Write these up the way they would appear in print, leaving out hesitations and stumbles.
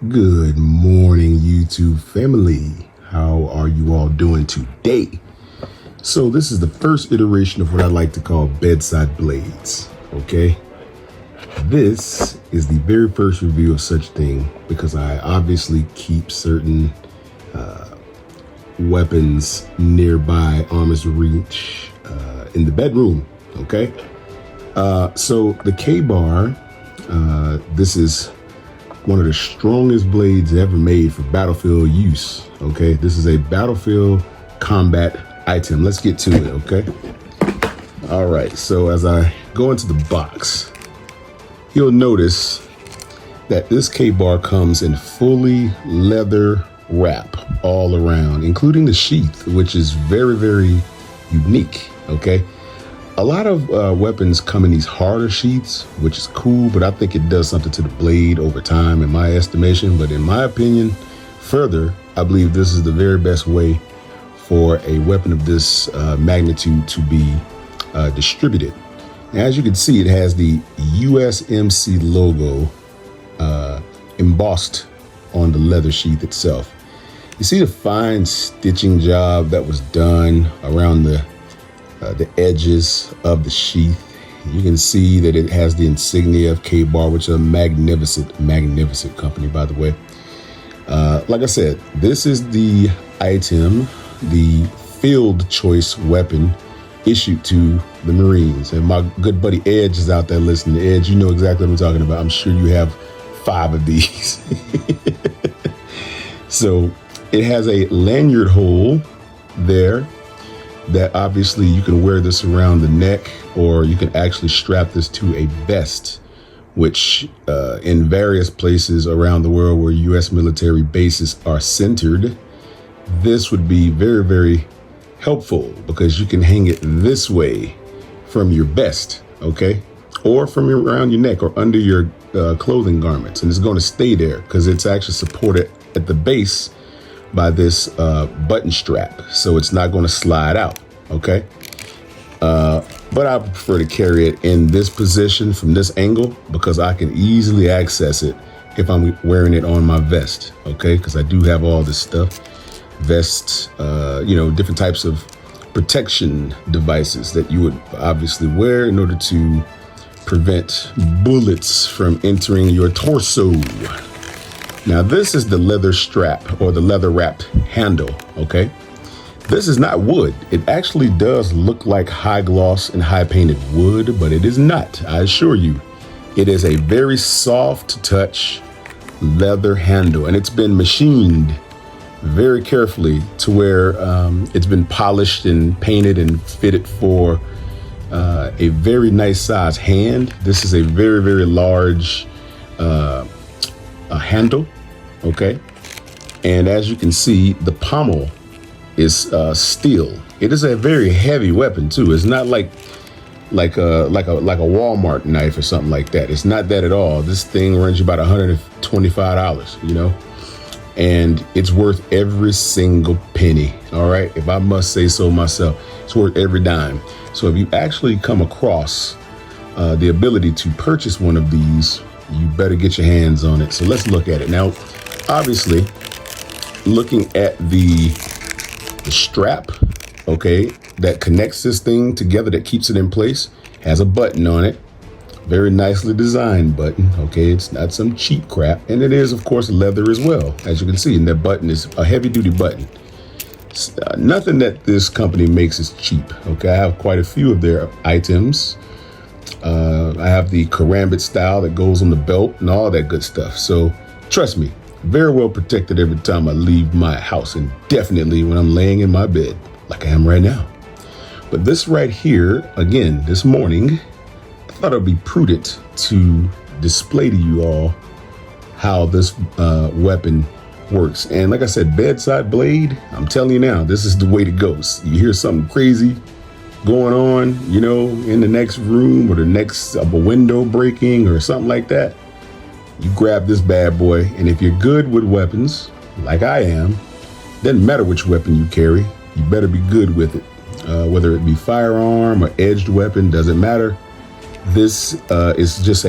Good morning, YouTube family. How are you all doing today? So this is the first iteration of what I like to call bedside blades, okay? This is the very first review of such thing because I obviously keep certain weapons nearby arm's reach in the bedroom, okay? So the K-bar, this is one of the strongest blades ever made for battlefield use, okay? This is a battlefield combat item. Let's get to it, okay? All right, so as I go into the box, you'll notice that this K-bar comes in fully leather wrap all around, including the sheath, which is very, very unique, okay? A lot of weapons come in these harder sheaths, which is cool, but I think it does something to the blade over time in my estimation. But in my opinion, further, I believe this is the very best way for a weapon of this magnitude to be distributed. As you can see, it has the USMC logo embossed on the leather sheath itself. You see the fine stitching job that was done around the edges of the sheath. You can see that it has the insignia of K-Bar, which is a magnificent company, by the way. Like I said, this is the item, the field choice weapon issued to the Marines. And my good buddy Edge is out there listening. Edge, you know exactly what I'm talking about. I'm sure you have 5 of these. So it has a lanyard hole there that obviously you can wear this around the neck, or you can actually strap this to a vest, which in various places around the world where U.S. military bases are centered, this would be very, very helpful because you can hang it this way from your vest, okay? Or from around your neck or under your clothing garments. And it's going to stay there because it's actually supported at the base by this button strap, so it's not going to slide out, okay? But I prefer to carry it in this position from this angle because I can easily access it if I'm wearing it on my vest, okay? Because I do have all this stuff, vests, different types of protection devices that you would obviously wear in order to prevent bullets from entering your torso. Now, this is the leather strap or the leather wrapped handle, okay? This is not wood. It actually does look like high gloss and high painted wood, but it is not, I assure you. It is a very soft touch leather handle, and it's been machined very carefully to where it's been polished and painted and fitted for a very nice size hand. This is a very, very large handle, okay? And as you can see, the pommel is steel. It is a very heavy weapon too. It's not like a Walmart knife or something like that. It's not that at all. This thing runs you about $125, you know, and it's worth every single penny. All right, if I must say so myself, it's worth every dime. So if you actually come across the ability to purchase one of these, you better get your hands on it. So let's look at it now. Obviously, looking at the strap, okay, that connects this thing together, that keeps it in place, has a button on it, very nicely designed button, okay? It's not some cheap crap, and it is, of course, leather as well, as you can see, and that button is a heavy-duty button. Nothing that this company makes is cheap, okay? I have quite a few of their items. I have the karambit style that goes on the belt and all that good stuff. So trust me, very well protected every time I leave my house, and definitely when I'm laying in my bed like I am right now. But this right here, again, this morning, I thought it would be prudent to display to you all how this weapon works. And like I said, bedside blade, I'm telling you now, this is the way to go. You hear something crazy going on, you know, in the next room, or the next a window breaking or something like that, you grab this bad boy. And if you're good with weapons, like I am, doesn't matter which weapon you carry, you better be good with it. Whether it be firearm or edged weapon, doesn't matter. This is just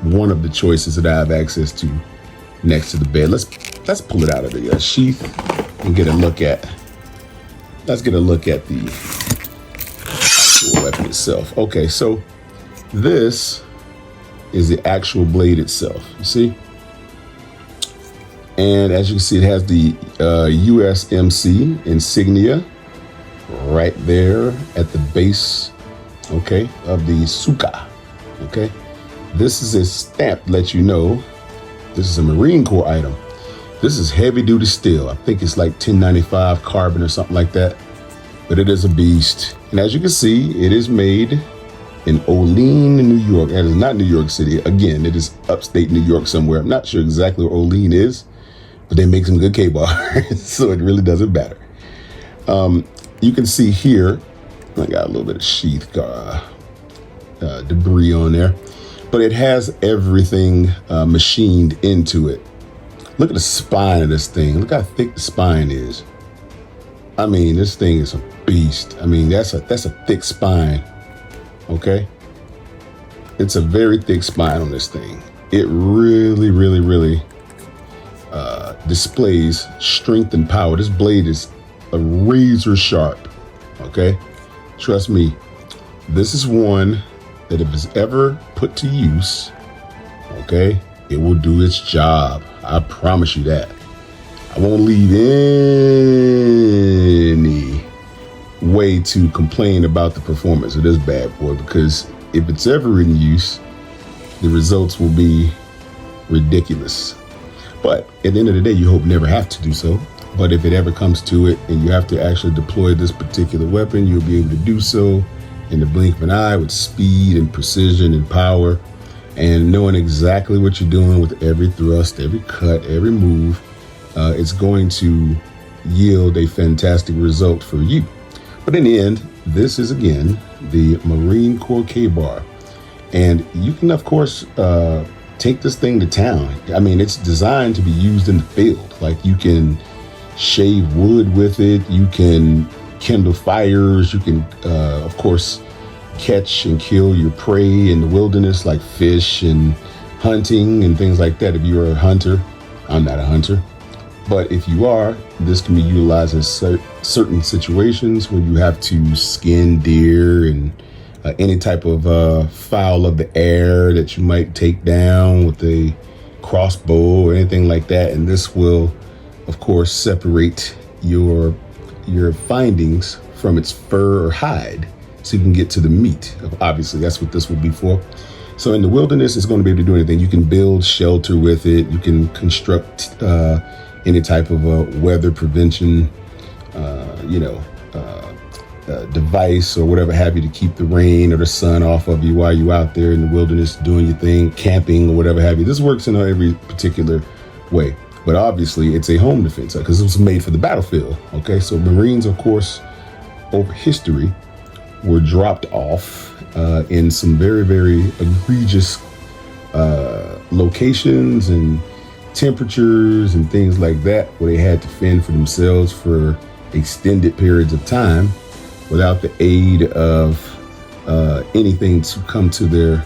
one of the choices that I have access to next to the bed. Let's pull it out of the sheath and get a look at. Let's get a look at the actual weapon itself. Okay, so this is the actual blade itself. You see, and as you can see, it has the USMC insignia right there at the base. Okay, of the suka. Okay, this is a stamp to let you know this is a Marine Corps item. This is heavy duty steel. I think it's like 1095 carbon or something like that, but it is a beast. And as you can see, it is made in Olean, New York. That is not New York City. Again, it is upstate New York somewhere. I'm not sure exactly where Olean is, but they make some good K-bar, so it really doesn't matter. You can see here, I got a little bit of sheath debris on there, but it has everything machined into it. Look at the spine of this thing. Look how thick the spine is. I mean, this thing is a beast. I mean, that's a thick spine. Okay, it's a very thick spine on this thing. It really, really, really displays strength and power. This blade is a razor sharp. Okay, trust me, this is one that if it's ever put to use, okay, it will do its job. I promise you that. I won't leave any way to complain about the performance of this bad boy, because if it's ever in use, the results will be ridiculous. But at the end of the day, you hope never have to do so. But if it ever comes to it and you have to actually deploy this particular weapon, you'll be able to do so in the blink of an eye with speed and precision and power, and knowing exactly what you're doing with every thrust, every cut, every move. It's going to yield a fantastic result for you. But in the end, this is again the Marine Corps K-bar, and you can of course take this thing to town. I mean, it's designed to be used in the field. Like, you can shave wood with it, you can kindle fires, you can of course catch and kill your prey in the wilderness, like fish and hunting and things like that. If you're a hunter, I'm not a hunter, but if you are, this can be utilized in certain situations where you have to skin deer and any type of fowl of the air that you might take down with a crossbow or anything like that. And this will, of course, separate your findings from its fur or hide, so you can get to the meat. Obviously, that's what this would be for. So in the wilderness, it's going to be able to do anything. You can build shelter with it. You can construct any type of weather prevention, device or whatever have you to keep the rain or the sun off of you while you're out there in the wilderness doing your thing, camping or whatever have you. This works in every particular way. But obviously, it's a home defense because it was made for the battlefield. Okay, so Marines, of course, over history, were dropped off in some very, very egregious locations and temperatures and things like that, where they had to fend for themselves for extended periods of time without the aid of anything to come to their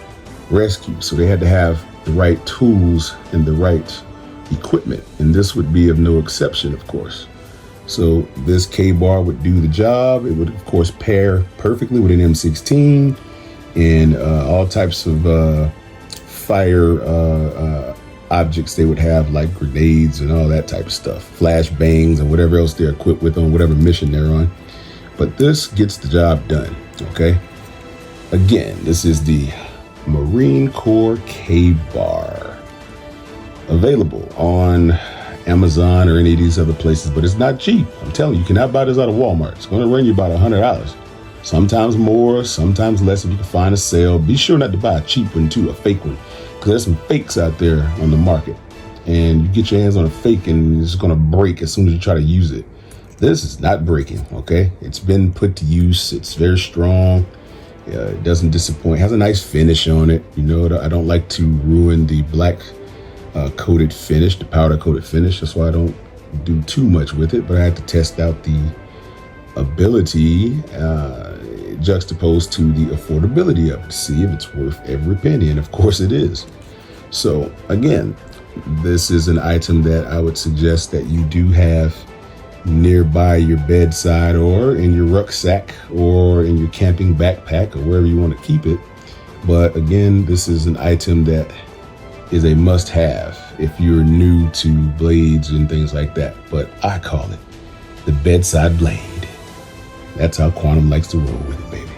rescue. So they had to have the right tools and the right equipment, and this would be of no exception, of course. So this K-bar would do the job. It would, of course, pair perfectly with an M16 and all types of fire objects they would have, like grenades and all that type of stuff, flash bangs and whatever else they're equipped with on whatever mission they're on. But this gets the job done, okay? Again, this is the Marine Corps K-bar, available on Amazon or any of these other places, but it's not cheap. I'm telling you, you cannot buy this out of Walmart. It's going to run you about $100, sometimes more, sometimes less if you can find a sale. Be sure not to buy a cheap one too, a fake one, because there's some fakes out there on the market, and you get your hands on a fake and it's going to break as soon as you try to use it. This is not breaking, okay? It's been put to use. It's very strong. It doesn't disappoint. It has a nice finish on it. You know, I don't like to ruin the black coated finish, the powder coated finish. That's why I don't do too much with it, but I had to test out the ability juxtaposed to the affordability of it to see if it's worth every penny, and of course it is. So again, this is an item that I would suggest that you do have nearby your bedside, or in your rucksack, or in your camping backpack, or wherever you want to keep it. But again, this is an item that is a must-have if you're new to blades and things like that. But I call it the bedside blade. That's how Quantum likes to roll with it, baby.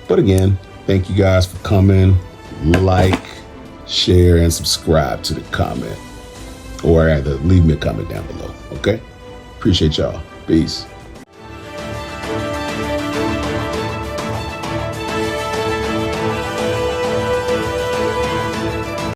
But again, thank you guys for coming. Like, share, and subscribe to the comment, or rather leave me a comment down below. Okay, appreciate y'all. Peace.